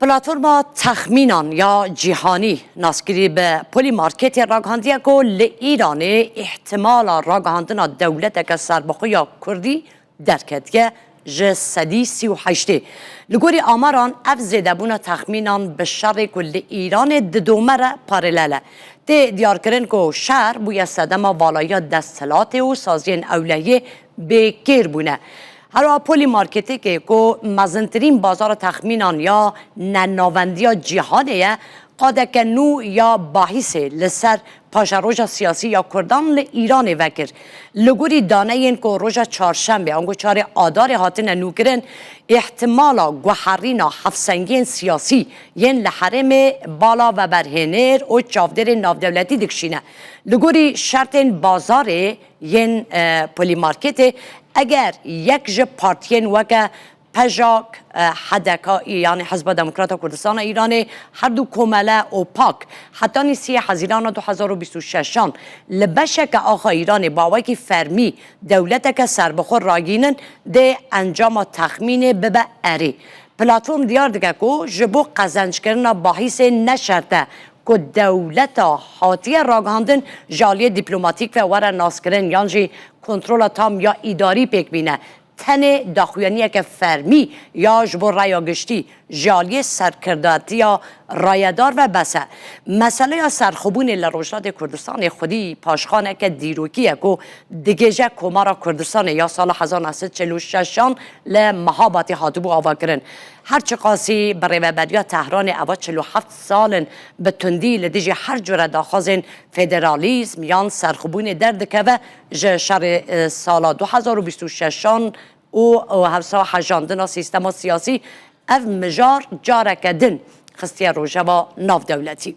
پلاتفرما تخمینان یا جهانی ناسکری به پلی مارکت راگهاندیه که ایران احتمال راگهاندن دولت که سربخو یا کردی درکتیه جه سدی 38 لگوری آماران اف زیده بونا تخمینان به شر کل ایران ددومره پارلاله ده دیار کرن که شهر بوی سدما والای دستلات و سازین اولیه بکر بونه هر پلی مارکتی که مزنترین بازار تخمینان یا نناوندی یا جهانیه قاده که نو یا باحث لسر پاش روژا سیاسی یا کردان ایران وکر لگوری دانه این که روژا چهارشنبه آنگو چهار آدار هاتن نو کرن احتمالا گوهرینا حفظنگین سیاسی ین لحرم بالا و برهنر و چافدر نافدولتی دکشینه لگوری شرط بازار ین پلی مارکت اگر یک جه پارتین وکه پژاک حدکایی یعنی حزب دموکرات کردستان ایران هر دو کمله اوپاک حتی نیسی حزیران 2026 لبشک آخا ایران باوکی فرمی دولت که سربخور راگینن ده انجام تخمین ببه اری پلاتفرم دیار دیگه که جبو قزنج کرنا باحث نشرته که دولت حاطی راگهاندن جالی دیپلماتیک و ور ناسکرن یعنی کنترل تام یا اداری پیک بینه تنه داخویانیه که فرمی یا جبو رایاگشتی جالی سرکرداتی یا رایدار و بسه مسئله یا سرخوبون لروجات کردستان خودی پاشخانه که دیروکیه که دیگه جه کمارا کردستان یا سال 1946 لمحاباتی حاطبو آوا کرن هرچه قاسی برای وبریا تهران اوا 47 سالن به تندی لدیجی هر جور داخازن فدرالیزم یان سرخوبون درد که و شر سال 2026 و هفته حجاندن سیستم سیاسی اف مجار جارکدن خستیه روژه با ناف دولتی